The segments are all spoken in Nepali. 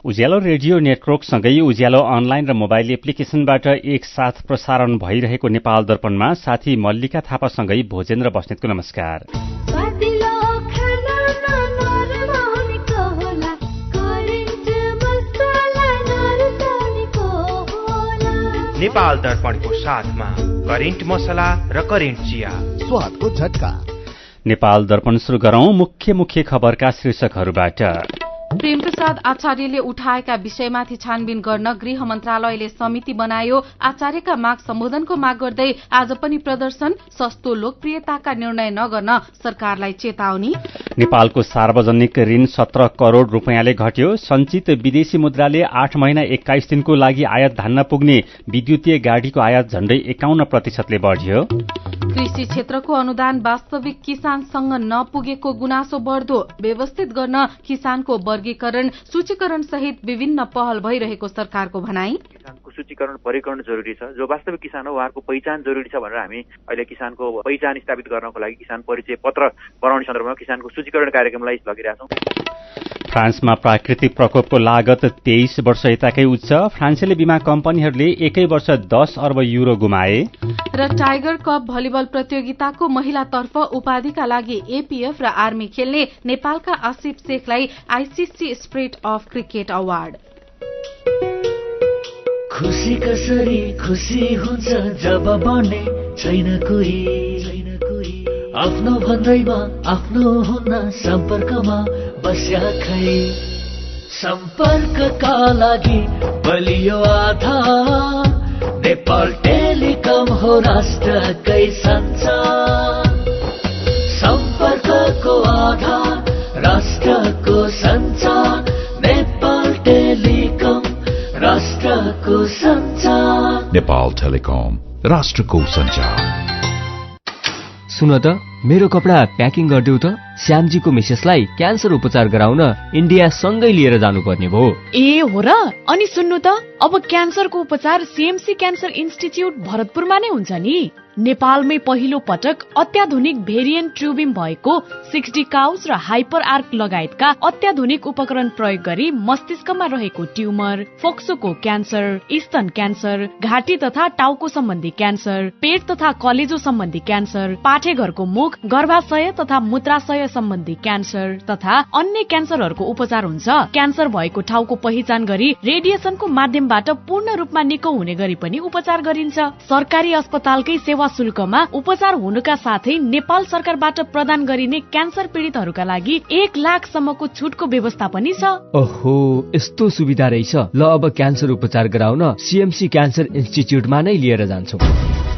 उज्यालो रेडियो नेटवर्कसँगै उज्यालो अनलाइन र मोबाइल एप्लिकेशनबाट एकसाथ प्रसारण भइरहेको नेपाल दर्पणमा साथी मल्लिका थापासँगै भोजेन्द्र बस्नेतको नमस्कार। नेपाल दर्पणको साथमा करेन्ट मसला र करेन्ट चिया स्वादको झट्का। नेपाल दर्पण सुरु गरौं मुख्य खबरका शीर्षकहरूबाट। प्रेमप्रसाद आचार्यले उठाएका विषयमाथि छानबिन गर्न गृह मन्त्रालयले समिति बनायो। आचार्यका माग सम्बोधनको माग गर्दै आज पनि प्रदर्शन। सस्तो लोकप्रियताका निर्णय नगर्न सरकारलाई चेतावनी। नेपालको सार्वजनिक ऋण 17 करोड़ रूपियाँले घट्यो। सञ्चित विदेशी मुद्राले 8 महिना 21 दिनको लागि आयात धान्न पुग्ने विद्युतीय गाडीको आयात झण्डै 51% बढ्यो। कृषि क्षेत्रको अनुदान वास्तविक किसानसँग नपुगेको गुनासो बढ्दो। व्यवस्थित गर्न किसानको वर्गीकरण सूचीकरण सहित विभिन्न पहल भइरहेको सरकारको भनाई। किसानको सूचीकरण वर्गीकरण जरुरी छ। जो वास्तविक किसान हो उहाँको पहिचान जरुरी छ भनेर हामी अहिले किसानको पहिचान स्थापित गर्नको लागि किसान परिचय पत्र बनाउने सन्दर्भमा किसानको सूचीकरण कार्यक्रमलाई लगिरहेछौँ। फ्रान्समा प्राकृतिक प्रकोपको लागत 23 वर्ष यताकै उच्च। फ्रान्सेली बीमा कम्पनीहरूले एकै वर्ष 10 अर्ब युरो गुमाए। र टाइगर कप भलिबल प्रतियोगिताको महिलातर्फ उपाधिका लागि एपीएफ र आर्मी खेल्ने नेपालका आसिफ शेखलाई ICC spirit of cricket award. खुशी कसरी खुशी हुन्छ जब बने छैन कोही आफ्नो भन्दैमा आफ्नो हुन सम्पर्कमा बस्या खै। सम्पर्कका लागि बलियो आधार नेपाल टेलिकम हो राष्ट्रकै सञ्चार। सम्पर्कको आधार राष्ट्रको सञ्चार नेपाल टेलिकम राष्ट्रको सञ्चार। नेपाल टेलिकम राष्ट्रको सञ्चार। सुन त मेरो कपडा प्याकिङ गरिदेऊ त। श्यामजीको मिसेसलाई क्यान्सर उपचार गराउन इन्डिया सँगै लिएर जानुपर्ने भयो। ए हो र। अनि सुन्नु त अब क्यान्सरको उपचार सीएमसी क्यान्सर इन्स्टिच्युट भरतपुरमा नै हुन्छ नि। नेपालमै पहिलो पटक अत्याधुनिक भेरिएन्ट ट्युबिम भएको 6D काउस र हाइपर आर्क लगायतका अत्याधुनिक उपकरण प्रयोग गरी मस्तिष्कमा रहेको ट्युमर, फोक्सोको क्यान्सर, स्तन क्यान्सर, घाँटी तथा टाउको सम्बन्धी क्यान्सर, पेट तथा कलेजो सम्बन्धी क्यान्सर, पाठेघरको मुख, गर्भाशय तथा मूत्राशय सम्बन्धी क्यान्सर तथा अन्य क्यान्सरहरूको उपचार हुन्छ। क्यान्सर भएको ठाउँको पहिचान गरी रेडिएसनको माध्यमबाट पूर्ण रूपमा निको हुने गरी पनि उपचार गरिन्छ। सरकारी अस्पतालकै सेवा शुल्कमा उपचार हुनुका साथै नेपाल सरकारबाट प्रदान गरिने क्यान्सर पीडितहरूका लागि 1 लाखसम्मको छुटको व्यवस्था पनि छ। ओहो, यस्तो सुविधा रहेछ। ल अब क्यान्सर उपचार गराउन सीएमसी क्यान्सर इन्स्टिच्युटमा नै लिएर जान्छौँ।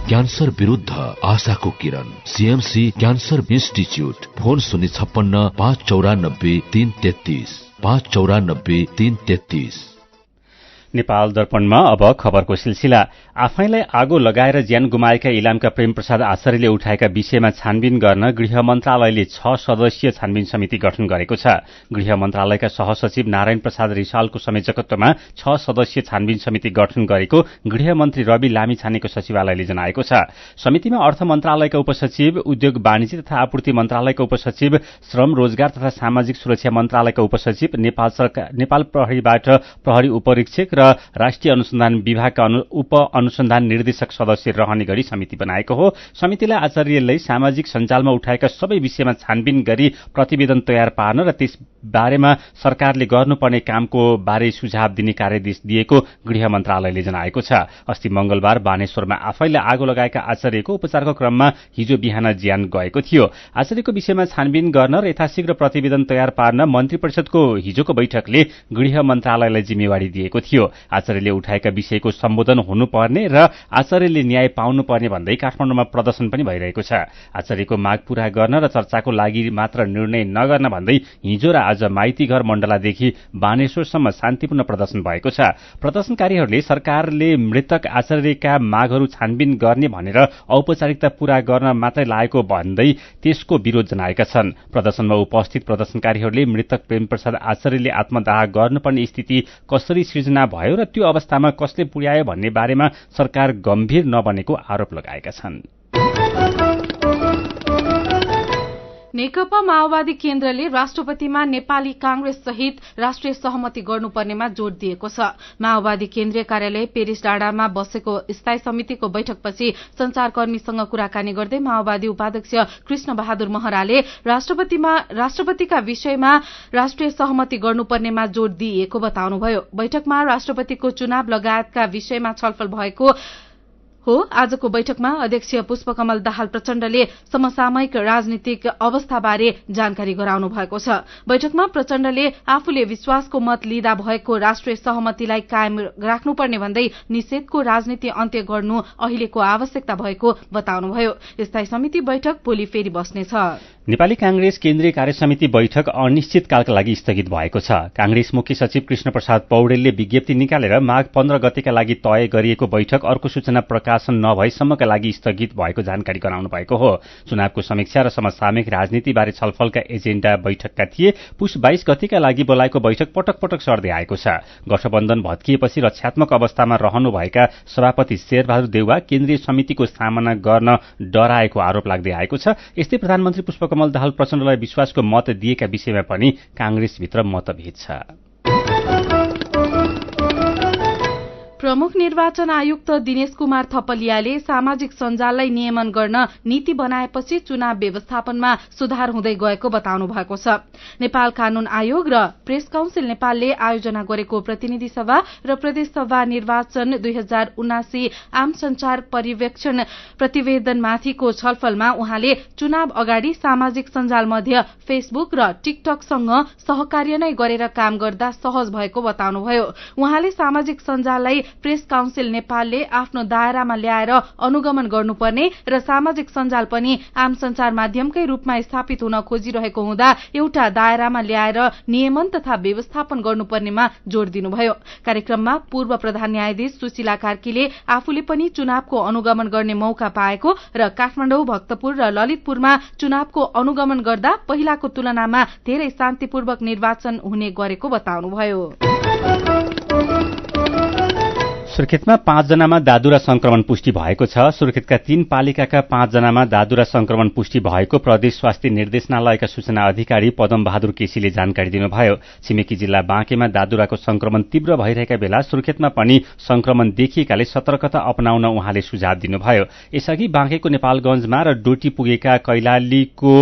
क्यान्सर विरुद्ध आशाको किरण CMC cancer institute. Phone 056 594 333 594 333। Nepal दर्पणमा अब खबरको सिलसिला। आफैलाई आगो लगाएर ज्यान गुमाएका इलामका प्रेमप्रसाद आचार्यले उठाएका विषयमा छानबिन गर्न गृह मन्त्रालयले 6 सदस्यीय छानबिन समिति गठन गरेको छ। गृह मन्त्रालयका सहसचिव नारायण प्रसाद रिसालको संयोजकत्वमा 6 सदस्यीय छानबिन समिति गठन गरेको गृह मन्त्री रवि लामिछानेको सचिवालयले जनाएको छ। समितिमा अर्थ मन्त्रालयका उपसचिव, उद्योग वाणिज्य तथा आपूर्ति मन्त्रालयका उपसचिव, श्रम रोजगार तथा सामाजिक सुरक्षा मन्त्रालयका उपसचिव, नेपाल प्रहरीबाट प्रहरी उपरीक्षक र राष्ट्रिय अनुसन्धान विभागका उप अनुसन्धान निर्देशक सदस्य रहने गरी समिति बनाएको हो। समितिलाई आचार्यले सामाजिक सञ्जालमा उठाएका सबै विषयमा छानबिन गरी प्रतिवेदन तयार पार्न र त्यस बारेमा सरकारले गर्नुपर्ने कामको बारे सुझाव दिने कार्यदेश दिएको गृह मन्त्रालयले जनाएको छ। अस्ति मंगलबार बानेश्वरमा आफैले आगो लगाएका आचार्यको उपचारको क्रममा हिजो बिहान ज्यान गएको थियो। आचार्यको विषयमा छानबिन गर्न र यथाशीघ्र प्रतिवेदन तयार पार्न मन्त्री परिषदको हिजोको बैठकले गृह मन्त्रालयलाई जिम्मेवारी दिएको थियो। आचार्यले उठाएका विषयको सम्बोधन हुनुपर्ने र आचार्यले न्याय पाउनुपर्ने भन्दै काठमाडौँमा प्रदर्शन पनि भइरहेको छ। आचार्यको माग पूरा गर्न र चर्चाको लागि मात्र निर्णय नगर्न भन्दै हिजो र आज माइतीघर मण्डलादेखि बानेश्वरसम्म शान्तिपूर्ण प्रदर्शन भएको छ। प्रदर्शनकारीहरूले सरकारले मृतक आचार्यका मागहरू छानबिन गर्ने भनेर औपचारिकता पूरा गर्न मात्रै लागेको भन्दै त्यसको विरोध जनाएका छन्। प्रदर्शनमा उपस्थित प्रदर्शनकारीहरूले मृतक प्रेमप्रसाद आचार्यले आत्मदाह गर्नुपर्ने स्थिति कसरी सृजना भयो र त्यो अवस्थामा कसले पुर्यायो भन्ने बारेमा सरकार गम्भीर नबनेको आरोप लगाएका छन्। नेकपा माओवादी केन्द्रले राष्ट्रपतिमा नेपाली कांग्रेस सहित राष्ट्रिय सहमति गर्नुपर्नेमा जोड़ दिएको छ। माओवादी केन्द्रीय कार्यालय पेरिस डाँडामा बसेको स्थायी समितिको बैठकपछि संचारकर्मीसँग कुराकानी गर्दै माओवादी उपाध्यक्ष कृष्ण बहादुर महराले राष्ट्रपतिका विषयमा राष्ट्रिय सहमति गर्नुपर्नेमा जोड़ दिइएको बताउनुभयो। बैठकमा राष्ट्रपतिको चुनाव लगायतका विषयमा छलफल भएको हो। आजको बैठकमा अध्यक्ष पुष्पकमल दाहाल प्रचण्डले समसामयिक राजनीतिक अवस्थाबारे जानकारी गराउनु भएको छ। बैठकमा प्रचण्डले आफूले विश्वासको मत लिँदा भएको राष्ट्रिय सहमतिलाई कायम राख्नुपर्ने भन्दै निषेधको राजनीति अन्त्य गर्नु अहिलेको आवश्यकता भएको बताउनुभयो। स्थायी समिति बैठक भोलि फेरि बस्नेछ। नेपाली कांग्रेस केन्द्रीय कार्यसमिति बैठक अनिश्चितकालका लागि स्थगित भएको छ। कांग्रेस मुख्य सचिव कृष्ण प्रसाद पौडेलले विज्ञप्ति निकालेर माघ 15 गतेका लागि तय गरिएको बैठक अर्को सूचना प्रकाशन नभएसम्मका लागि स्थगित भएको जानकारी गराउनु भएको हो। चुनावको समीक्षा र समसामयिक राजनीतिबारे छलफलका एजेण्डा बैठकका थिए। पुष 22 गतेका लागि बोलाएको बैठक पटक पटक सर्दै आएको छ। गठबन्धन भत्किएपछि रक्षात्मक अवस्थामा रहनुभएका सभापति शेरबहादुर देउवा केन्द्रीय समितिको सामना गर्न डराएको आरोप लाग्दै आएको छ। यस्तै प्रधानमन्त्री पुष्पकमल दाहाल प्रचण्डलाई विश्वासको मत दिएका विषयमा पनि कांग्रेसभित्र मतभेद छ। प्रमुख निर्वाचन आयुक्त दिनेश कुमार थपलियाले सामाजिक सञ्जाललाई नियमन गर्न नीति बनाएपछि चुनाव व्यवस्थापनमा सुधार हुँदै गएको बताउनु भएको छ। नेपाल कानून आयोग र प्रेस काउन्सिल नेपालले आयोजना गरेको प्रतिनिधि सभा र प्रदेश सभा निर्वाचन 2079 आम संचार पर्यवेक्षण प्रतिवेदनमाथिको छलफलमा उहाँले चुनाव अगाडि सामाजिक सञ्जाल मध्य फेसबुक र टिकटकसँग सहकार्य नै गरेर काम गर्दा सहज भएको बताउनुभयो। उहाँले सामाजिक सञ्जाललाई प्रेस काउन्सिल नेपालले आफ्नो दायरामा ल्याएर अनुगमन गर्नुपर्ने र सामाजिक सञ्जाल पनि आम संचार माध्यमकै रूपमा स्थापित हुन खोजिरहेको हुँदा एउटा दायरामा ल्याएर नियमन तथा व्यवस्थापन गर्नुपर्नेमा जोड़ दिनुभयो। कार्यक्रममा पूर्व प्रधान न्यायाधीश सुशीला कार्कीले आफूले पनि चुनावको अनुगमन गर्ने मौका पाएको र काठमाडौँ, भक्तपुर र ललितपुरमा चुनावको अनुगमन गर्दा पहिलाको तुलनामा धेरै शान्तिपूर्वक निर्वाचन हुने गरेको बताउनुभयो। सुर्खेतमा 5 जनामा दादुरा संक्रमण पुष्टि भएको छ। सुर्खेतका 3 पालिकाका 5 जनामा दादुरा संक्रमण पुष्टि भएको प्रदेश स्वास्थ्य निर्देशनालयका सूचना अधिकारी पदम बहादुर केसीले जानकारी दिनुभयो। छिमेकी जिल्ला बाँकेमा दादुराको संक्रमण तीव्र भइरहेका बेला सुर्खेतमा पनि संक्रमण देखिएकाले सतर्कता अपनाउन उहाँले सुझाव दिनुभयो। यसअघि बाँकेको नेपालगञ्जमा र डोटी पुगेका कैलालीको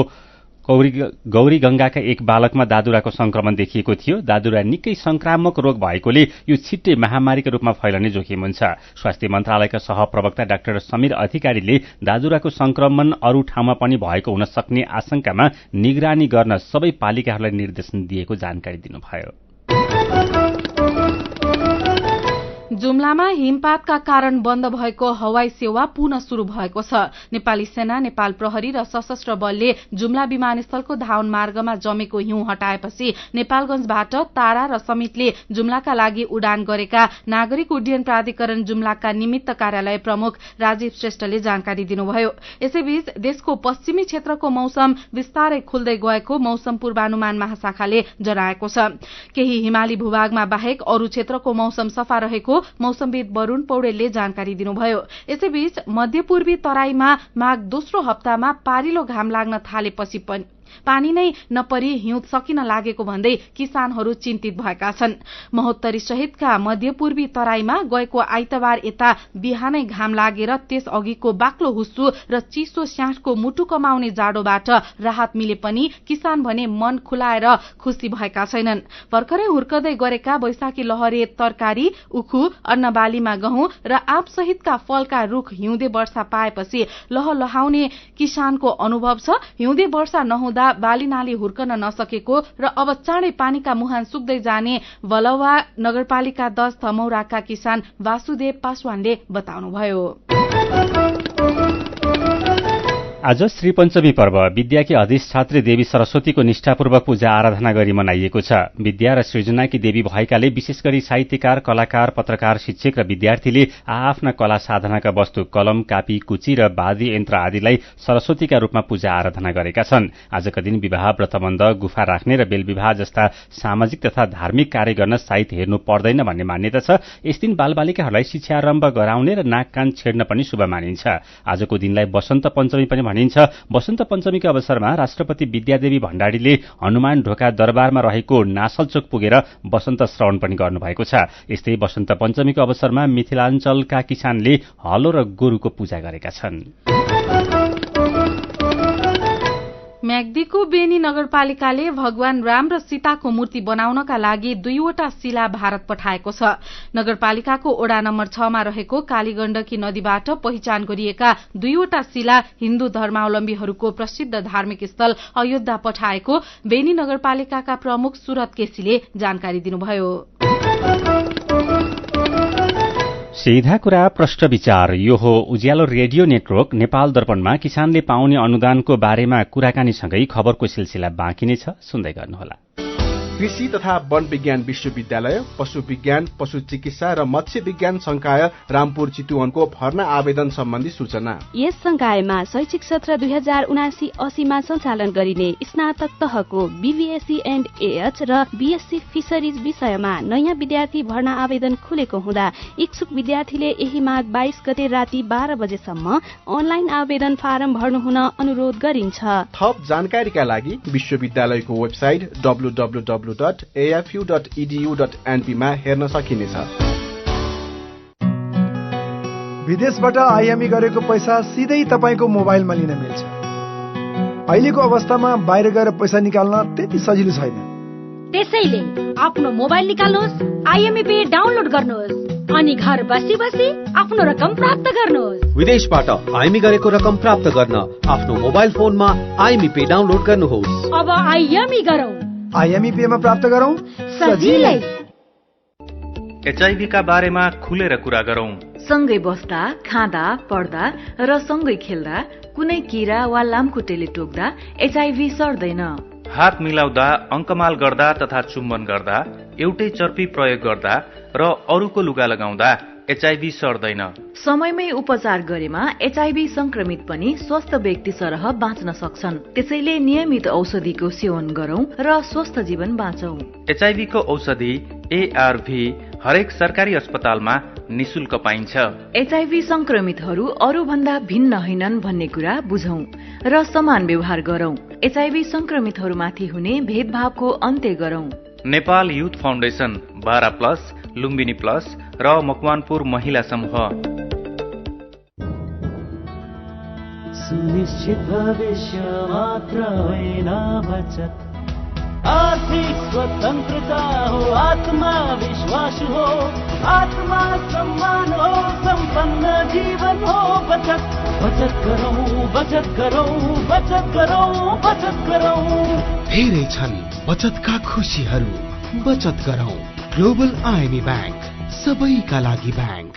गौरी गंगाका एक बालकमा दादुराको संक्रमण देखिएको थियो। दादुरा निकै संक्रामक रोग भएकोले यो छिट्टै महामारीका रूपमा फैलने जोखिम हुन्छ। स्वास्थ्य मन्त्रालयका सहप्रवक्ता डाक्टर समीर अधिकारीले दादुराको संक्रमण अरू ठाउँमा पनि भएको हुन सक्ने आशंकामा निगरानी गर्न सबै पालिकाहरूलाई निर्देशन दिएको जानकारी दिनुभयो। जुम्लामा हिमपातका कारण बन्द भएको हवाई सेवा पुनः शुरू भएको छ। नेपाली सेना, नेपाल प्रहरी र सशस्त्र बलले जुम्ला विमानस्थलको धावन मार्गमा जमेको हिउँ हटाएपछि नेपालगञ्जबाट तारा र समितले जुम्लाका लागि उडान गरेका नागरिक उड्डयन प्राधिकरण जुम्लाका निमित्त कार्यालय प्रमुख राजीव श्रेष्ठले जानकारी दिनुभयो। यसैबीच देशको पश्चिमी क्षेत्रको मौसम विस्तारै खुल्दै गएको मौसम पूर्वानुमान महाशाखाले जनाएको छ। केही हिमाली भूभागमा बाहेक अरू क्षेत्रको मौसम सफा रहेको मौसमविद वरूण पौडेलले जानकारी दिनुभयो। यसैबीच मध्यपूर्वी तराईमा माघ दोस्रो हप्तामा पारिलो घाम लाग्न थालेपछि पनि पानी नै नपरी हिउँ सकिन लागेको भन्दै किसानहरू चिन्तित भएका छन्। महोत्तरी सहितका मध्यपूर्वी तराईमा गएको आइतबार यता बिहानै घाम लागेर त्यस अघिको बाक्लो हुस्सु र चिसो स्याठको मुटु कमाउने जाडोबाट राहत मिले पनि किसान भने मन खुलाएर खुशी भएका छैनन्। भर्खरै हुर्कदै गरेका वैशाखी लहरे तरकारी, उखु, अन्नबालीमा गहुँ र आँप सहितका फलका रूख हिउँदे वर्षा पाएपछि लहलहाउने किसानको अनुभव छ। हिउँदे वर्षा नहुँदा बालीनाली हुर्कन नसकेको र अब चाँडै पानीका मुहान सुक्दै जाने वलवा नगरपालिका 10 थमौराका किसान वासुदेव पासवानले बताउनुभयो। आज श्री पञ्चमी पर्व विद्याकी अधिष्ठात्री देवी सरस्वतीको निष्ठापूर्वक पूजा आराधना गरी मनाइएको छ। विद्या र सृजनाकी देवी भएकाले विशेष गरी साहित्यकार, कलाकार, पत्रकार, शिक्षक र विद्यार्थीले आआफ्ना कला साधनाका वस्तु कलम, कापी, कुची र वाद्य यन्त्र आदिलाई सरस्वतीका रूपमा पूजा आराधना गरेका छन्। आजका दिन विवाह, व्रतबन्ध, गुफा राख्ने र बेलविवाह जस्ता सामाजिक तथा धार्मिक कार्य गर्न साहित्य हेर्नु पर्दैन भन्ने मान्यता छ। यस दिन बालबालिकाहरूलाई शिक्षारम्भ गराउने र नाक कान छेड्न पनि शुभ मानिन्छ। आजको दिनलाई वसन्त पञ्चमी पनि भनिन्छ। वसन्त पञ्चमीका अवसरमा राष्ट्रपति विद्यादेवी भण्डारीले हनुमान ढोका दरबारमा रहेको नासलचोक पुगेर वसन्त श्रवण पनि गर्नुभएको छ। यस्तै वसन्त पञ्चमीको अवसरमा मिथिलाञ्चलका किसानले हलो र गोरुको पूजा गरेका छन्। म्याग्दीको बेनी नगरपालिकाले भगवान राम र सीताको मूर्ति बनाउनका लागि 2वटा शिला भारत पठाएको छ। नगरपालिकाको ओडा नम्बर 6 मा रहेको कालीगण्डकी नदीबाट पहिचान गरिएका 2वटा शिला हिन्दू धर्मावलम्बीहरूको प्रसिद्ध धार्मिक स्थल अयोध्या पठाएको बेनी नगरपालिकाका प्रमुख सुरत केसीले जानकारी दिनुभयो। सीधा कुरा प्रश्न विचार यो हो उज्यालो रेडियो नेटवर्क नेपाल दर्पणमा किसानले पाउने अनुदानको बारेमा कुराकानीसँगै खबरको सिलसिला बाँकी नै छ, सुन्दै गर्नुहोला। कृषि तथा वन विज्ञान विश्वविद्यालय, पशु विज्ञान, पशु चिकित्सा र मत्स्य विज्ञान संकाय रामपुर चितुवनको भर्ना आवेदन सम्बन्धी सूचना। यस संकायमा शैक्षिक सत्र 2079-80 मा सञ्चालन गरिने स्नातक तहको बीबीएससी एन्ड एएच र बीएससी फिशरिज विषयमा नयाँ विद्यार्थी भर्ना आवेदन खुलेको हुँदा इच्छुक विद्यार्थीले यही माघ 22 गते राति 12 बजेसम्म अनलाइन आवेदन फारम भर्नु हुन अनुरोध गरिन्छ। थप जानकारीका लागि विश्वविद्यालयको वेबसाइट www.afu.edu.np मा हेर्न सकिनेछ। विदेशबाट आइएमई गरेको पैसा सिधै तपाईको मोबाइलमा लिन मिल्छ। अहिलेको अवस्थामा बाहिर गएर पैसा निकाल्न त्यति सजिलो छैन। त्यसैले आफ्नो मोबाइल निकाल्नुहोस्, आइएमई पे डाउनलोड गर्नुहोस् अनि घर बसी बसी आफ्नो रकम प्राप्त गर्नुहोस्। विदेशबाट आइएमई गरेको रकम प्राप्त गर्न आफ्नो मोबाइल फोनमा आइएमई पे डाउनलोड गर्नुहोस्। अब आइएमई गरौँ, आइएमई पे मा प्राप्त गरौँ सजिलै। एचआईभी का बारेमा खुलेर कुरा गरौँ। सँगै बस्दा, खाँदा, पढ्दा र सँगै खेल्दा कुनै किरा वा लामखुट्टेले टोक्दा एचआईभी सर्दैन। हात मिलाउँदा, अङ्कमाल गर्दा तथा चुम्बन गर्दा, एउटै चर्पी प्रयोग गर्दा र अरूको लुगा लगाउँदा एचआईभी सर्दैन। समयमै उपचार गरेमा एचआईभी संक्रमित पनि स्वस्थ व्यक्ति सरह बाँच्न सक्छन्। त्यसैले नियमित औषधिको सेवन गरौं र स्वस्थ जीवन बाँचौं। एचआईभी को औषधि एआरभी हरेक सरकारी अस्पतालमा निशुल्क पाइन्छ। एचआईभी संक्रमितहरू अरू भन्दा भिन्न होइनन् भन्ने कुरा बुझौं र समान व्यवहार गरौं। एचआईभी संक्रमितहरूमाथि हुने भेदभावको अन्त्य गरौं। Nepal youth foundation, Bara plus, Lumbini plus र मकवानपुर महिला समूह। सुनिश्चित भविष्य मात्र होइन बचत, आर्थिक स्वतन्त्रता हो, आत्मविश्वास हो, आत्मा सम्मान हो, सम्पन्न जीवन हो। बचत बचत गरौँ, बचत गरौँ, बचत गरौँ, बचत गरौँ। धेरै छन् बचतका खुशीहरू, बचत गरौँ। ग्लोबल आइएमई बैंक, सबैका लागि बैंक।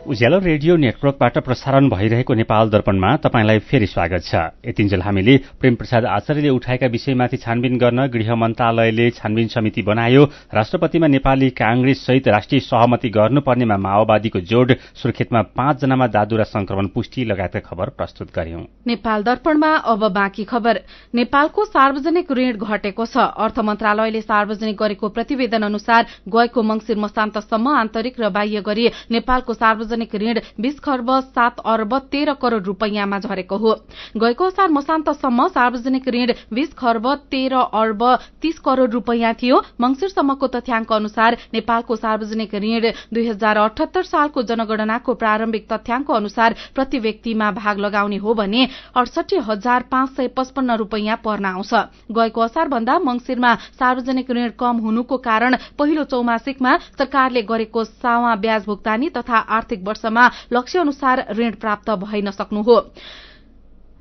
उज्यालो रेडियो नेटवर्कबाट प्रसारण भइरहेको नेपाल दर्पणमा तपाईंलाई फेरि स्वागत छ। यतिन्जेल हामीले प्रेम प्रसाद आचार्यले उठाएका विषयमाथि छानबिन गर्न गृह मन्त्रालयले छानबिन समिति बनायो। राष्ट्रपतिमा नेपाली कांग्रेस सहित राष्ट्रिय सहमति गर्नुपर्नेमा माओवादीको जोड, सुर्खेतमा 5 जनामा दादुरा संक्रमण पुष्टि लगायतका खबर प्रस्तुत गर्यौं। नेपाल दर्पणमा अब बाँकी खबर। नेपालको सार्वजनिक ऋण घटेको छ। अर्थ मन्त्रालयले सार्वजनिक गरेको प्रतिवेदन अनुसार गएको मंसिर मसान्तसम्म आन्तरिक र बाह्य गरी नेपालको सार्वजनिक ऋण 20 खर्ब 7 अर्ब 13 करोड़ रूपैयाँमा झरेको हो। गएको असार मसान्तसम्म सार्वजनिक ऋण 20 खर्ब 13 अर्ब 30 करोड़ रूपैयाँ थियो। मंसिरसम्मको तथ्याङ्क अनुसार नेपालको सार्वजनिक ऋण 2078 सालको जनगणनाको प्रारम्भिक तथ्याङ्क अनुसार प्रति व्यक्तिमा भाग लगाउने हो भने 68,555 रूपैयाँ पर्न आउँछ। गएको असार भन्दा मंसिरमा सार्वजनिक ऋण कम हुनुको कारण पहिलो चौमासिकमा सरकारले गरेको सावा ब्याज भुक्तानी तथा आर्थिक वर्षमा लक्ष्य अनुसार ऋण प्राप्त भइ नसक्नु हो।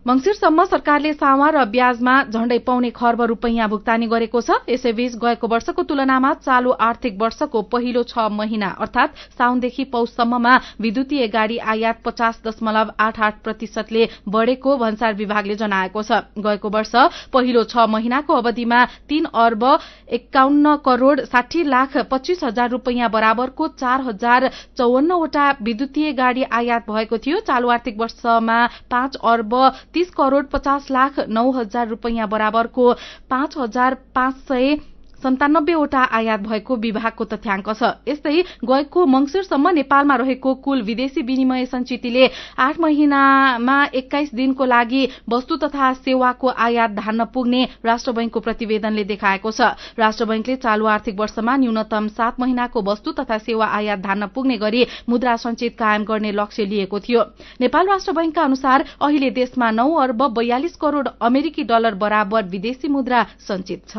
मंसिरसम्म सरकारले सावा र ब्याजमा झण्डै पौने खर्ब रूपैयाँ भुक्तानी गरेको छ। यसैबीच गएको वर्षको तुलनामा चालू आर्थिक वर्षको पहिलो 6 महिना अर्थात साउनदेखि पौषसम्ममा विद्युतीय गाड़ी आयात 50.88% बढ़ेको भन्सार विभागले जनाएको छ। गएको वर्ष पहिलो 6 महिनाको अवधिमा 3 अर्ब 51 करोड़ 60 लाख 25 हजार रूपैयाँ बराबरको 4054 वटा विद्युतीय गाड़ी आयात भएको थियो। चालू आर्थिक वर्षमा 5 अर्ब 30 करोड़ 50 लाख 9 हजार रूपैयाँ बराबरको 5,500 97 वटा आयात भएको विभागको तथ्याङ्क छ। यस्तै गएको मंसिरसम्म नेपालमा रहेको कुल विदेशी विनिमय सञ्चितले 8 महिनामा 21 दिनको लागि वस्तु तथा सेवाको आयात धान्न पुग्ने राष्ट्र बैंकको प्रतिवेदनले देखाएको छ। राष्ट्र बैंकले चालू आर्थिक वर्षमा न्यूनतम 7 महिनाको वस्तु तथा सेवा आयात धान्न पुग्ने गरी मुद्रा सञ्चित कायम गर्ने लक्ष्य लिएको थियो। नेपाल राष्ट्र बैंकका अनुसार अहिले देशमा 9 अर्ब 42 करोड़ अमेरिकी डलर बराबर विदेशी मुद्रा सञ्चित छ।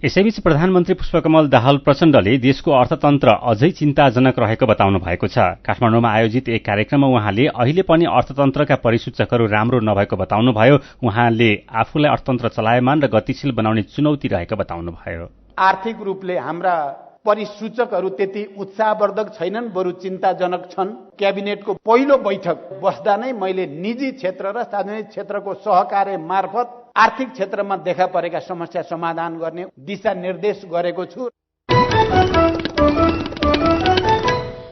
यसैबीच प्रधानमन्त्री पुष्पकमल दाहाल प्रचण्डले देशको अर्थतन्त्र अझै चिन्ताजनक रहेको बताउनु भएको छ। काठमाडौँमा आयोजित एक कार्यक्रममा उहाँले अहिले पनि अर्थतन्त्रका परिसूचकहरू राम्रो नभएको बताउनुभयो। उहाँले आफूलाई अर्थतन्त्र चलायमान र गतिशील बनाउने चुनौती रहेको बताउनुभयो। आर्थिक रूपले हाम्रा परिसूचकहरू त्यति उत्साहवर्धक छैनन्, बरु चिन्ताजनक छन्। क्याबिनेटको पहिलो बैठक बस्दा नै मैले निजी क्षेत्र र सार्वजनिक क्षेत्रको सहकार्य मार्फत आर्थिक क्षेत्रमा देखा परेका समस्या समाधान गर्ने दिशा निर्देश गरेको छु।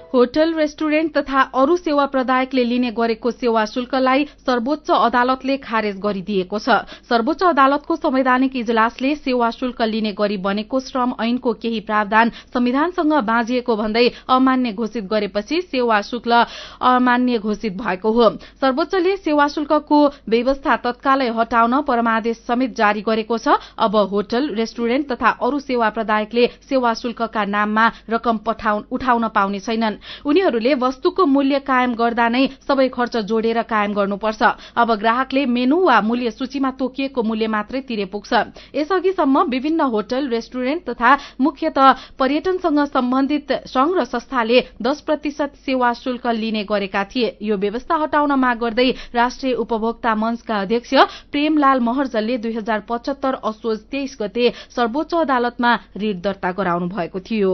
होटल, रेस्टुरेन्ट तथा अरू सेवा प्रदायकले लिने गरेको सेवा शुल्कलाई सर्वोच्च अदालतले खारेज गरिदिएको छ। सर्वोच्च अदालतको संवैधानिक इजलासले सेवा शुल्क लिने गरी बनेको श्रम ऐनको केही प्रावधान संविधानसँग बाँझिएको भन्दै अमान्य घोषित गरेपछि सेवा शुल्क अमान्य घोषित भएको हो। सर्वोच्चले सेवा शुल्कको व्यवस्था तत्कालै हटाउन परमादेश समेत जारी गरेको छ। अब होटल, रेस्टुरेन्ट तथा अरू सेवा प्रदायकले सेवा शुल्कका नाममा रकम उठाउन पाउने छैनन्। उनीहरूले वस्तुको मूल्य कायम गर्दा नै सबै खर्च जोडेर कायम गर्नुपर्छ। अब ग्राहकले मेनु वा मूल्य सूचीमा तोकिएको मूल्य मात्रै तिरे पुग्छ। यसअघिसम्म विभिन्न होटल, रेस्टुरेन्ट तथा मुख्यतः पर्यटनसँग सम्बन्धित संघ र संस्थाले 10% सेवा शुल्क लिने गरेका थिए। यो व्यवस्था हटाउन माग गर्दै राष्ट्रिय उपभोक्ता मञ्चका अध्यक्ष प्रेमलाल महर्जलले 2075 असोज 23 गते सर्वोच्च अदालतमा रिट दर्ता गराउनु भएको थियो।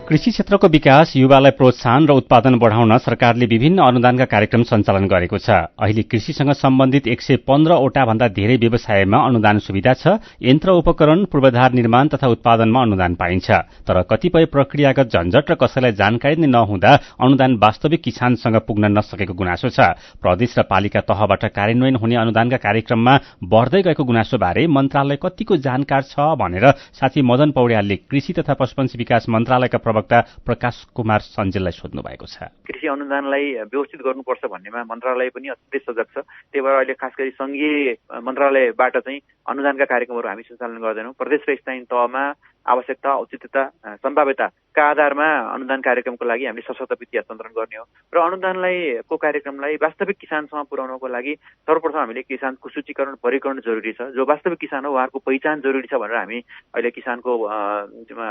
कृषि क्षेत्रको विकास, युवालाई प्रोत्साहन र उत्पादन बढ़ाउन सरकारले विभिन्न अनुदानका कार्यक्रम सञ्चालन गरेको छ। अहिले कृषिसँग सम्बन्धित 115 वटा भन्दा धेरै व्यवसायमा अनुदान सुविधा छ। यन्त्र, उपकरण, पूर्वाधार निर्माण तथा उत्पादनमा अनुदान पाइन्छ। तर कतिपय प्रक्रियागत झन्झट र कसैलाई जानकारी नै नहुँदा अनुदान वास्तविक किसानसँग पुग्न नसकेको गुनासो छ। प्रदेश र पालिका तहबाट कार्यान्वयन हुने अनुदानका कार्यक्रममा बढ़दै गएको गुनासोबारे मन्त्रालय कतिको जानकार छ भनेर साथी मदन पौड्यालले कृषि तथा पशुपन्छी विकास मन्त्रालयका प्रवक्ता प्रकाश कुमार सञ्जेललाई सोध्नु भएको छ। कृषि अनुदानलाई व्यवस्थित गर्नुपर्छ भन्नेमा मन्त्रालय पनि अत्यन्तै सजग छ। त्यही भएर अहिले खास गरी संघीय मन्त्रालयबाट चाहिँ अनुदानका कार्यक्रमहरू हामी सञ्चालन गर्दैनौँ। प्रदेश र स्थानीय तहमा आवश्यकता, औचित्यता, सम्भाव्यताका आधारमा अनुदान कार्यक्रमको लागि हामीले सशक्त वित्तीय हस्तान्तरण गर्ने हो र अनुदानलाई कार्यक्रमलाई वास्तविक किसानसम्म पुर्याउनको लागि सर्वप्रथम हामीले किसानको सूचीकरण, वर्गीकरण जरुरी छ। जो वास्तविक किसान हो उहाँको पहिचान जरुरी छ भनेर हामी अहिले किसानको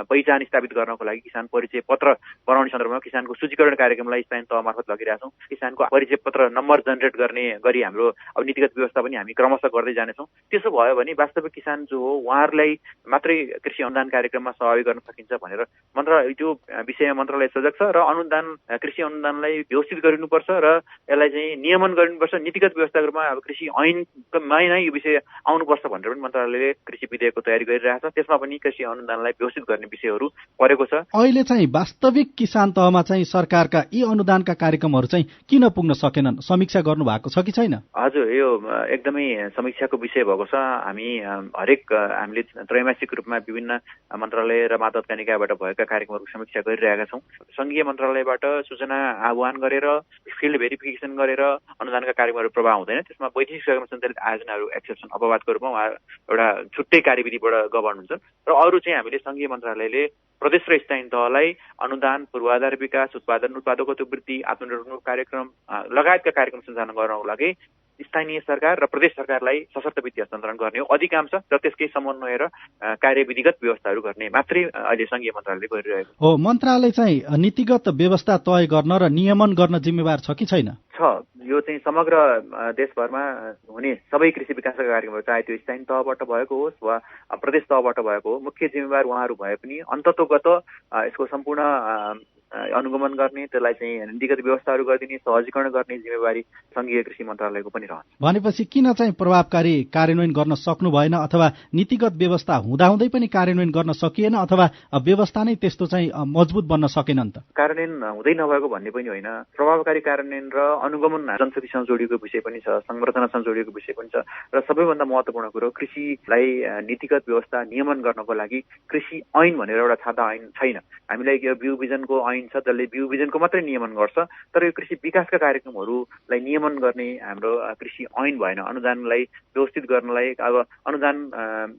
पहिचान स्थापित गर्नको लागि किसान परिचय पत्र बनाउने सन्दर्भमा किसानको सूचीकरण कार्यक्रमलाई स्थानीय तह मार्फत लगिरहेछौँ। किसानको परिचय पत्र नम्बर जेनेरेट गर्ने गरी हाम्रो अब नीतिगत व्यवस्था पनि हामी क्रमशः गर्दै जानेछौँ। त्यसो भयो भने वास्तविक किसान जो हो उहाँहरूलाई मात्रै कृषि अनुदान कार्यक्रममा सहभागी गर्न सकिन्छ भनेर मन्त्रालय त्यो विषयमा मन्त्रालय सजग छ र अनुदान कृषि अनुदानलाई व्यवस्थित गरिनुपर्छ र यसलाई चाहिँ नियमन गरिनुपर्छ। नीतिगत व्यवस्थाको रूपमा अब कृषि ऐनमा नै यो विषय आउनुपर्छ भनेर पनि मन्त्रालयले कृषि विधेयकको तयारी गरिरहेछ। त्यसमा पनि कृषि अनुदानलाई व्यवस्थित गर्ने विषयहरू परेको छ। अहिले चाहिँ वास्तविक किसान तहमा चाहिँ सरकारका यी अनुदानका कार्यक्रमहरू चाहिँ किन पुग्न सकेनन्, समीक्षा गर्नु भएको छ कि छैन? हजुर, यो एकदमै समीक्षाको विषय भएको छ। हामीले त्रैमासिक रूपमा विभिन्न मन्त्रालय र मातहतका निकायबाट भएका कार्यक्रमहरूको समीक्षा गरिरहेका छौँ। संघीय मन्त्रालयबाट सूचना आह्वान गरेर फिल्ड भेरिफिकेसन गरेर अनुदानका कार्यक्रमहरू प्रभाव हुँदैन। त्यसमा वैदेशिक सहयोगमा सञ्चालित आयोजनाहरू एक्सेप्सन अपवादको रूपमा उहाँ एउटा छुट्टै कार्यविधिबाट गभर्न हुन्छन् र अरू चाहिँ हामीले संघीय मन्त्रालयले प्रदेश र स्थानीय तहलाई अनुदान, पूर्वाधार विकास, उत्पादकत्व वृद्धि, आत्मनिर्भर कार्यक्रम लगायतका कार्यक्रम सञ्चालन गर्नको लागि स्थानीय सरकार र प्रदेश सरकारलाई सशक्त वित्तीय हस्तान्तरण गर्ने हो अधिकांश र त्यसकै समन्वय र कार्यविधिगत व्यवस्थाहरू गर्ने मात्रै अहिले संघीय मन्त्रालयले गरिरहेको हो। मन्त्रालय चाहिँ नीतिगत व्यवस्था तय गर्न र नियमन गर्न जिम्मेवार छ कि छैन? छ। यो चाहिँ समग्र देशभरमा हुने सबै कृषि विकासका कार्यक्रमहरू चाहे त्यो स्थानीय तहबाट भएको होस् वा प्रदेश तहबाट भएको हो, मुख्य जिम्मेवार उहाँहरू भए पनि अन्ततोगत यसको सम्पूर्ण अनुगमन गर्ने, त्यसलाई चाहिँ नीतिगत व्यवस्थाहरू गरिदिने, सहजीकरण गर्ने जिम्मेवारी संघीय कृषि मन्त्रालयको पनि रहन्छ। भनेपछि किन चाहिँ प्रभावकारी कार्यान्वयन गर्न सक्नु भएन अथवा नीतिगत व्यवस्था हुँदाहुँदै पनि कार्यान्वयन गर्न सकिएन अथवा व्यवस्था नै त्यस्तो चाहिँ मजबुत बन्न सकेन नि त? कार्यान्वयन हुँदै नभएको भन्ने पनि होइन। प्रभावकारी कार्यान्वयन र अनुगमन जनशक्तिसँग जोडिएको विषय पनि छ, संरचनासँग जोडिएको विषय पनि छ र सबैभन्दा महत्त्वपूर्ण कुरो कृषिलाई नीतिगत व्यवस्था नियमन गर्नको लागि कृषि ऐन भनेर एउटा छाता ऐन छैन। हामीलाई यो बिउ बिजनको ऐन छ जसले बिउ बिजनको मात्रै नियमन गर्छ, तर यो कृषि विकासका कार्यक्रमहरूलाई नियमन गर्ने हाम्रो कृषि ऐन भएन। अनुदानलाई व्यवस्थित गर्नलाई अब अनुदान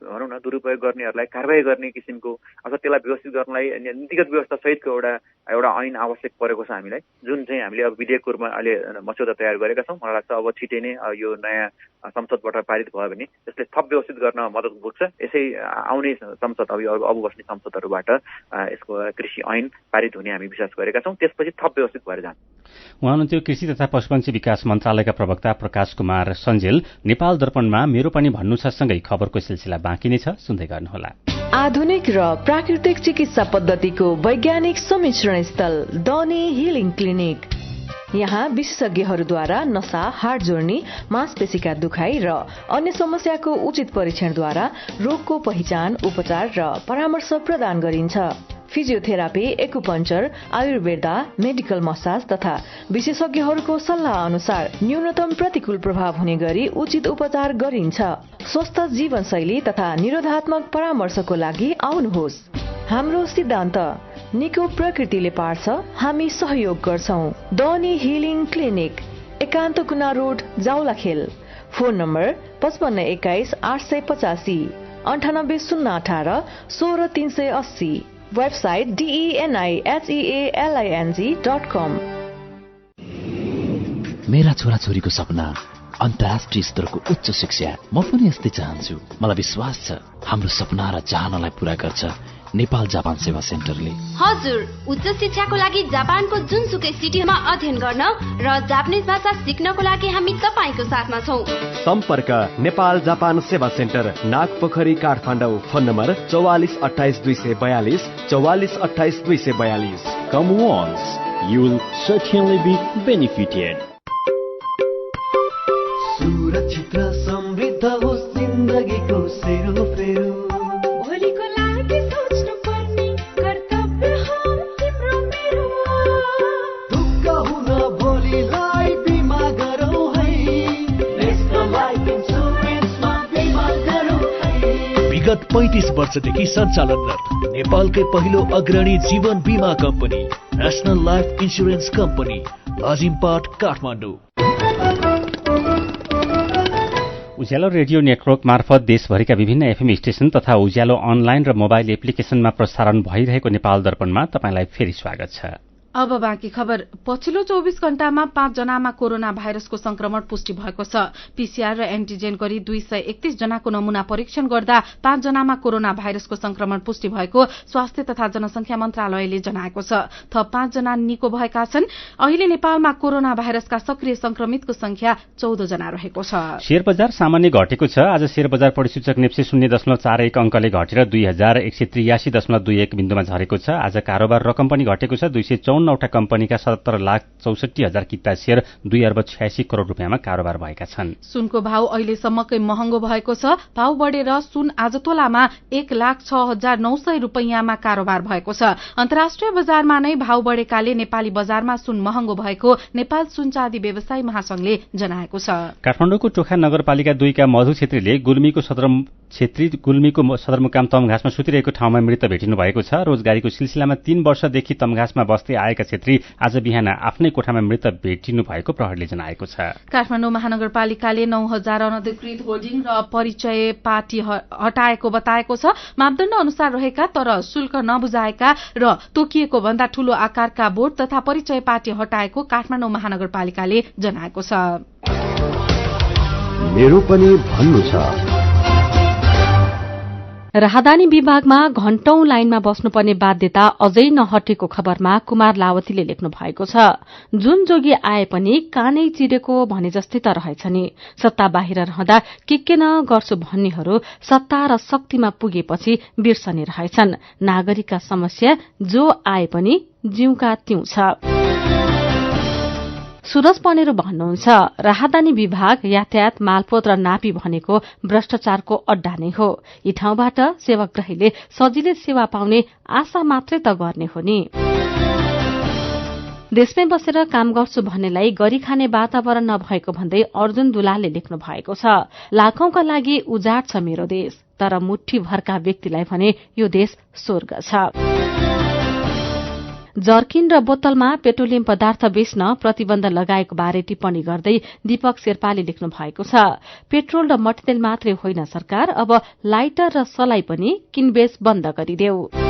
भनौँ न दुरुपयोग गर्नेहरूलाई कारबाही गर्ने किसिमको अथवा त्यसलाई व्यवस्थित गर्नलाई नीतिगत व्यवस्था सहितको एउटा ऐन आवश्यक परेको छ हामीलाई, जुन चाहिँ हामीले अब विधेयकको रूपमा अहिले मस्यौदा तयार गरेका छौँ। मलाई लाग्छ अब छिटै नै यो नयाँ संसदबाट पारित भयो भने त्यसले थप व्यवस्थित गर्न मद्दत पुग्छ। यसै आउने संसद अब बस्ने संसदहरूबाट यसको कृषि ऐन पारित हुने हामी विश्वास गरेका छौँ। त्यसपछि थप व्यवस्थित भएर जान्छ। उहाँ हुनुहुन्थ्यो कृषि तथा पशुपन्छी विकास मन्त्रालयका प्रवक्ता प्रकाश कुमार सञ्जेल। नेपाल दर्पणमा मेरो पनि भन्नु छ सँगै खबरको सिलसिला बाँकी नै छ, सुन्दै गर्नुहोला। आधुनिक र प्राकृतिक चिकित्सा पद्धतिको वैज्ञानिक सम्मिश्रण स्थल डनी हिलिङ क्लिनिक। यहाँ विशेषज्ञहरूद्वारा नसा, हाड जोड्नी, मांसपेशीका दुखाइ र अन्य समस्याको उचित परीक्षणद्वारा रोगको पहिचान, उपचार र परामर्श प्रदान गरिन्छ। Physiotherapy, acupuncture, Ayurveda, medical massage तथा विशेषज्ञहरूको सल्लाह अनुसार न्यूनतम प्रतिकूल प्रभाव हुने गरी उचित उपचार गरिन्छ। स्वस्थ जीवनशैली तथा निरोधात्मक परामर्शको लागि आउनुहोस्। हाम्रो सिद्धान्त निको प्रकृतिले पार्छ, हामी सहयोग गर्छौं। डनी हिलिङ क्लिनिक, एकान्त कुना road, Jawalakhel. Phone number 5521 885, 98 018 16 380। Website denihealing.com। मेरा छोराछोरीको सपना अन्तर्राष्ट्रिय स्तरको उच्च शिक्षा। म पनि यस्तै चाहन्छु। मलाई विश्वास छ हाम्रो सपना र चाहनालाई पूरा गर्छ नेपाल जापान सेवा सेन्टरले। हजुर, उच्च शिक्षाको लागि जापानको जुनसुकै सिटीमा अध्ययन गर्न र जापानिज भाषा सिक्नको लागि हामी तपाईको साथमा छौं। सम्पर्क Nepal Japan Seva centre, Nagpokhari, Kathmandu. Phone number 44 28 242, 44 28 242। Come once, you will certainly be benefited. सुरक्षित र समृद्ध होस् जिन्दगीको सेरोफेरो। भोलिको लागि सोच्नु पर्ने कर्तव्य हो तिम्रो मेरो। ढुक्क हुन भोलिलाई बिमा गरौँ है, नेशनल लाइफ इन्सुरेन्समा बिमा गरौँ है। विगत 35 वर्षदेखि सञ्चालनरत नेपालकै पहिलो अग्रणी जीवन बीमा company national life insurance company, Lazimpat, Kathmandu. Ujyaalo radio network मार्फत देशभरिका विभिन्न एफएम स्टेशन तथा उज्यालो अनलाइन र मोबाइल एप्लिकेशनमा प्रसारण भइरहेको नेपाल दर्पणमा तपाईंलाई फेरि स्वागत छ। अब बाँकी खबर। पछिल्लो 24 घण्टामा 5 जनामा कोरोना भाइरसको संक्रमण पुष्टि भएको छ। पीसीआर र एन्टिजेन गरी 231 जनाको नमूना परीक्षण गर्दा 5 जनामा कोरोना भाइरसको संक्रमण पुष्टि भएको स्वास्थ्य तथा जनसंख्या मन्त्रालयले जनाएको छ। थप 5 जना निको भएका छन्। अहिले नेपालमा कोरोना भाइरसका सक्रिय संक्रमितको संख्या 14 जना रहेको छ। शेयर बजार सामान्य घटेको छ। आज शेयर बजार परिसूचक नेप्से 0.41 अंकले घटेर 2183.21 बिन्दुमा झरेको छ। आज कारोबार रकम पनि घटेको छ। 254 वटा कम्पनीका 17,64,000 किता शेयर 2 अर्ब 86 करोड़ रुपियाँमा कारोबार भएका छन्। सुनको भाव अहिलेसम्मकै महँगो भएको छ। भाव बढेर सुन आज तोलामा 1,06,900 रुपियाँमा कारोबार भएको छ। अन्तर्राष्ट्रिय बजारमा नै भाव बढेकाले नेपाली बजारमा सुन महँगो भएको नेपाल सुन चाँदी व्यवसायी महासंघले जनाएको छ। काठमाडौँको टोखा नगरपालिका 2 का मधु छेत्रीले गुल्मीको सदरमुकाम तमघासमा सुतिरहेको ठाउँमा मृत भेटिनु भएको छ। रोजगारीको सिलसिलामा 3 वर्षदेखि तमघासमा बस्दै आएका छेत्री आज बिहान आफ्नै कोठामा मृत भेटिनु भएको प्रहरीले जनाएको छ। काठमाडौँ महानगरपालिकाले 9,000 अनधिकृत होर्डिङ र परिचय पाटी हटाएको बताएको छ। मापदण्ड अनुसार रहेका तर शुल्क नबुझाएका र तोकिएको भन्दा ठूलो आकारका बोर्ड तथा परिचय पाटी हटाएको काठमाडौँ महानगरपालिकाले जनाएको छ। मेरो पनि भन्नु छ। राहदानी विभागमा घण्टौं लाइनमा बस्नुपर्ने बाध्यता अझै नहटेको खबरमा कुमार लावतीले लेख्नु भएको छ। जुन जोगी आए पनि कानै चिरेको भने जस्तै त रहेछ नि। सत्ता बाहिर रहँदा के न गर्छु भन्नेहरू सत्ता र शक्तिमा पुगेपछि बिर्सने रहेछन्। नागरिकका समस्या जो आए पनि जिउका त्यौं छ। सुरज पनेरो भन्नुहुन्छ, राहदानी विभाग यातायात मालपोत र नापी भनेको भ्रष्टाचारको अड्डा नै हो। यी ठाउँबाट सेवाग्राहीले सजिलै सेवा पाउने आशा मात्रै त गर्ने हो नि। देशमै बसेर काम गर्छु भन्नेलाई गरी खाने वातावरण नभएको भन्दै अर्जुन दुलालले लेख्नु भएको छ। लाखौंका लागि उजाड छ मेरो देश, तर मुट्ठी भरका व्यक्तिलाई भने यो देश स्वर्ग छ। जर्किन र बोतलमा पेट्रोलियम पदार्थ बेच्न प्रतिबन्ध लगाएको बारे टिप्पणी गर्दै दीपक शेर्पाले लेख्नु भएको छ। पेट्रोल र मट्टीतेल मात्रै होइन सरकार, अब लाइटर र सलाई पनि किनबेच बन्द गरिदेऊ।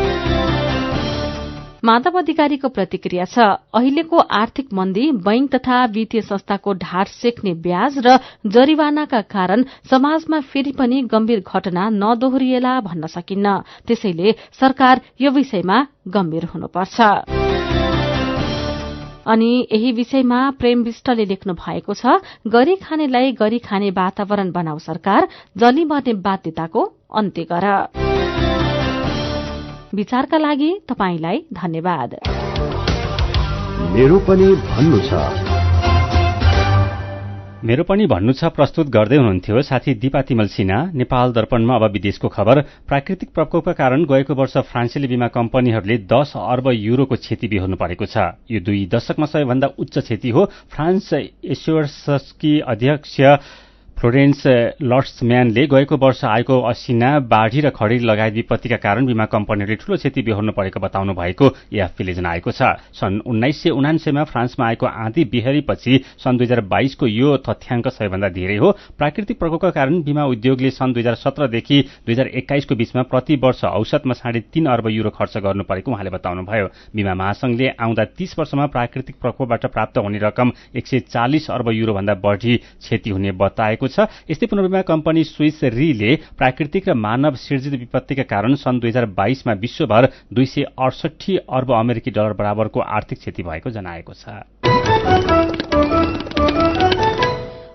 माधव अधिकारीको प्रतिक्रिया छ। अहिलेको आर्थिक मन्दी, बैंक तथा वित्तीय संस्थाको ढाड सेक्ने ब्याज र जरिवानाका कारण समाजमा फेरि पनि गम्भीर घटना नदोहोरिएला भन्न सकिन्न। त्यसैले सरकार यो विषयमा गम्भीर हुनुपर्छ। अनि यही विषयमा प्रेम विष्टले लेख्नु भएको छ। गरी खानेलाई गरी खाने वातावरण बनाऊ सरकार, जली मर्ने बाध्यताको अन्त्य गर। विचारका लागि तपाईलाई धन्यवाद। मेरो पनि भन्नु छ। मेरो पनि भन्नु छ प्रस्तुत गर्दै हुनुहुन्थ्यो साथी दिपा तिमल सिन्हा। नेपाल दर्पणमा अब विदेशको खबर। प्राकृतिक प्रकोपका कारण गएको वर्ष फ्रान्सेली बीमा कम्पनीहरूले 10 अर्ब युरोको क्षति बिहोर्नु परेको छ। यो 2 दशकमा सबैभन्दा उच्च क्षति हो। फ्रान्स एस्योर्सकी अध्यक्ष फ्लोरेन्स लट्सम्यानले गएको वर्ष आएको असिना, बाढ़ी र खडेरी लगायत विपत्तिका कारण बीमा कम्पनीहरूले ठूलो क्षति बिहोर्नु परेको बताउनु भएको एएफपीले जनाएको छ। सन् 1979 मा फ्रान्समा आएको आँधी बेहरीपछि सन् 2022 को यो तथ्याङ्क सबैभन्दा धेरै हो। प्राकृतिक प्रकोपका कारण बीमा उद्योगले सन् 2017 देखि 2021 को बीचमा प्रति वर्ष औसतमा 3.5 अर्ब युरो खर्च गर्नु परेको उहाँले बताउनुभयो। बीमा महासंघले आउँदा 30 वर्षमा प्राकृतिक प्रकोपबाट प्राप्त हुने रकम 140 अर्ब युरो भन्दा बढ़ी क्षति हुने बताएको छ। यस्तै पुनर्बीमा कम्पनी स्विस रीले प्राकृतिक र मानव सिर्जित विपत्तिका कारण सन् 2022 मा विश्वभर 268 अर्ब अमेरिकी डलर बराबरको आर्थिक क्षति भएको जनाएको छ।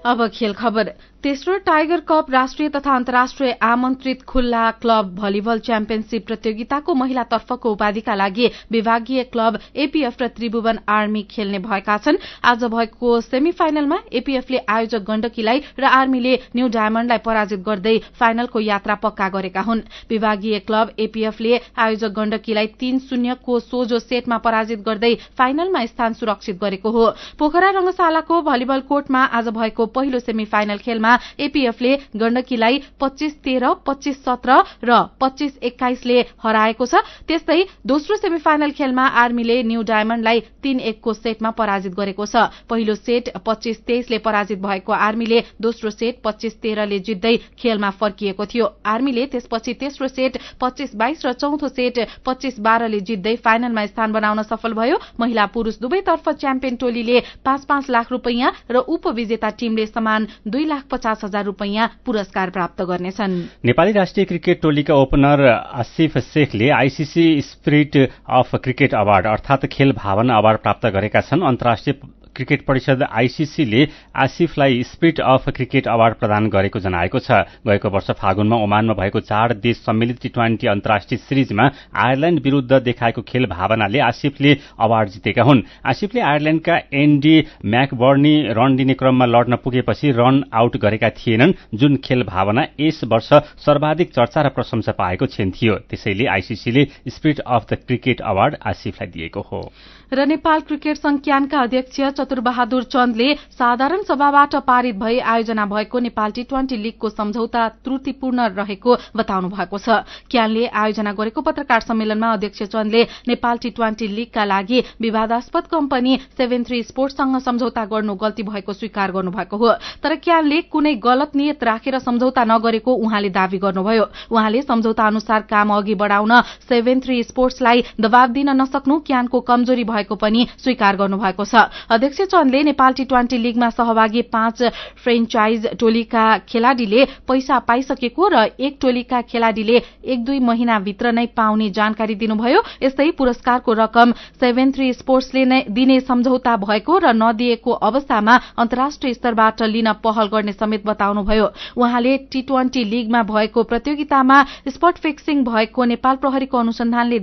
अब खेल खबर। तेस्रो टाइगर कप राष्ट्रिय तथा अन्तर्राष्ट्रिय आमन्त्रित खुल्ला क्लब भलिबल च्याम्पियनशीप प्रतियोगिताको महिला तर्फको उपाधिका लागि विभागीय क्लब एपीएफ र त्रिभुवन आर्मी खेल्ने भएका छन्। आज भएको सेमी फाइनलमा एपीएफले आयोजक गण्डकीलाई र आर्मीले न्यू डायमण्डलाई पराजित गर्दै फाइनलको यात्रा पक्का गरेका हुन्। विभागीय क्लब एपीएफले आयोजक गण्डकीलाई 3-0 को सोझो सेटमा पराजित गर्दै फाइनलमा स्थान सुरक्षित गरेको हो। पोखरा रंगशालाको भलिबल कोर्टमा आज भएको पहिलो सेमी फाइनल खेलमा एपीएफले गण्डकीलाई 25-13, 25-17 र 25-21 ले हराएको छ। त्यस्तै दोस्रो सेमी फाइनल खेलमा आर्मीले न्यू डायमण्डलाई 3-1 को सेटमा पराजित गरेको छ। पहिलो सेट 25-23 ले पराजित भएको आर्मीले दोस्रो सेट 25-13 ले जित्दै खेलमा फर्किएको थियो। आर्मीले त्यसपछि तेस्रो सेट 25-22 र चौथो सेट 25-12 ले जित्दै फाइनलमा स्थान बनाउन सफल भयो। महिला पुरूष दुवैतर्फ च्याम्पियन टोलीले 5-5 लाख रुपैयाँ र उपविजेता टीमले समान 2,50,000 रुपैयाँ पुरस्कार प्राप्त गर्नेछन्। नेपाली राष्ट्रिय क्रिकेट टोलीका ओपनर आसिफ शेखले ICC spirit of cricket award अर्थात खेल भावना अवार्ड प्राप्त गरेका छन्। अन्तर्राष्ट्रिय क्रिकेट परिषद आईसीसीले आसिफलाई स्पिरिट अफ क्रिकेट अवार्ड प्रदान गरेको जनाएको छ। गएको वर्ष फागुनमा ओमानमा भएको 4 देश सम्मिलित टी20 अन्तर्राष्ट्रिय सिरिजमा आयरल्याण्ड विरूद्ध देखाएको खेल भावनाले आसिफले अवार्ड जितेका हुन्। आसिफले आयरल्याण्डका एन्डी म्याकबर्नी रन दिने क्रममा लड्न पुगेपछि रन आउट गरेका थिएनन्, जुन खेल भावना यस वर्ष सर्वाधिक चर्चा र प्रशंसा पाएको क्षण थियो। त्यसैले आईसीसीले spirit of the cricket award आसिफलाई दिएको हो। र नेपाल क्रिकेट संज्ञानका अध्यक्ष चतुरबहादुर चन्दले साधारण सभाबाट पारित भई आयोजना भएको नेपाल टी20 लीगको सम्झौता त्रुटिपूर्ण रहेको बताउनु भएको छ। क्यानले आयोजना गरेको पत्रकार सम्मेलनमा अध्यक्ष चन्दले नेपाल टी20 लीगका लागि विवादास्पद कम्पनी 73 स्पोर्ट्ससँग सम्झौता गर्नु गल्ती भएको स्वीकार गर्नुभएको हो। तर क्यानले कुनै गलत नियत राखेर सम्झौता नगरेको उहाँले दावी गर्नुभयो। उहाँले सम्झौता अनुसार काम अघि बढाउन 73 स्पोर्ट्सलाई दबाव दिन नसक्नु क्यानको कमजोरी भएको पनि स्वीकार गर्नुभएको छ। अध्यक्ष चन्दले नेपाल टी20 लीगमा सहभागी 5 फ्रेन्चाइज टोलीका खेलाड़ीले पैसा पाइसकेको र एक टोलीका खेलाड़ीले 1-2 महिनाभित्र नै पाउने जानकारी दिनुभयो। यस्तै पुरस्कारको रकम 73 स्पोर्ट्सले नै दिने सम्झौता भएको र नदिएको अवस्थामा अन्तर्राष्ट्रिय स्तरबाट लिन पहल गर्ने समेत बताउनुभयो। उहाँले टी20 लीगमा भएको प्रतियोगितामा स्पट फिक्सिङ भएको नेपाल प्रहरीको अनुसन्धानले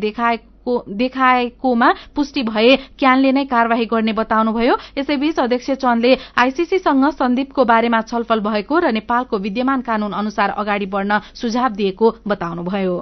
देखाएकोमा पुष्टि भए क्यानले नै कार्यवाही गर्ने बताउनुभयो। यसैबीच अध्यक्ष चन्दले आईसीसीसँग सन्दीपको बारेमा छलफल भएको र नेपालको विद्यमान कानून अनुसार अगाडि बढ्न सुझाव दिएको बताउनुभयो।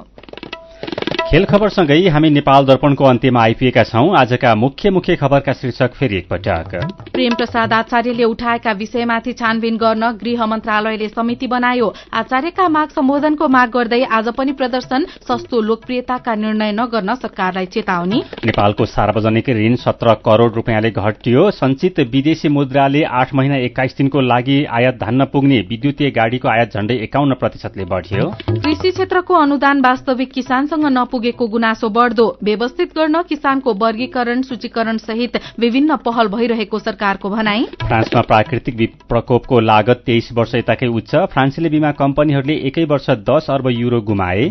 खेल खबरसँगै हामी नेपाल दर्पणको अन्त्यमा आइपुगेका छौं। आजका मुख्य खबरका शीर्षक फेरि एकपटक। प्रेम प्रसाद आचार्यले उठाएका विषयमाथि छानबिन गर्न गृह मन्त्रालयले समिति बनायो। आचार्यका माग सम्बोधनको माग गर्दै आज पनि प्रदर्शन, सस्तो लोकप्रियताका निर्णय नगर्न सरकारलाई चेतावनी। नेपालको सार्वजनिक ऋण 17 करोड़ रुपियाँले घट्यो। सञ्चित विदेशी मुद्राले 8 महिना 21 दिनको लागि आयात धान्न पुग्ने विद्युतीय गाड़ीको आयात झण्डै 51% बढ्यो। कृषि क्षेत्रको अनुदान वास्तविक किसानसँग नपुगेको गुनासो बढ्दो। व्यवस्थित गर्न किसानको वर्गीकरण, सूचीकरण सहित विभिन्न पहल भइरहेको सरकारको भनाई। फ्रान्समा प्राकृतिक प्रकोपको लागत 23 वर्ष यताकै उच्च। फ्रान्सेली बीमा कम्पनीहरूले एकै वर्ष 10 अर्ब युरो गुमाए।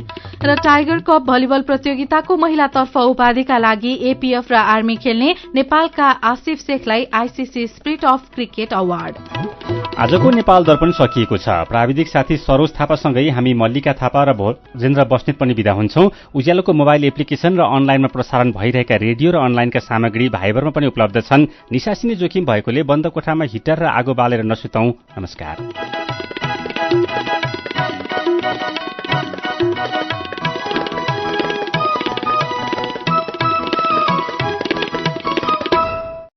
र टाइगर कप भलिबल प्रतियोगिताको महिलातर्फ उपाधिका लागि एपीएफ र आर्मी खेल्ने नेपालका आसिफ शेखलाई ICC spirit of cricket award. आजको नेपाल दर्पण सकिएको छ। प्राविधिक साथी सरोज थापासँगै हामी मल्लिका थापा र भोजेन्द्र बस्नेत पनि बिदा हुन्छौं। उज्यालोको मोबाइल एप्लिकेशन र अनलाइनमा प्रसारण भइरहेका रेडियो र अनलाइनका सामग्री भाइबरमा पनि उपलब्ध छन्। निसासिने जोखिम भएकोले बन्द कोठामा हिटर र आगो बालेर नसुतौं। नमस्कार।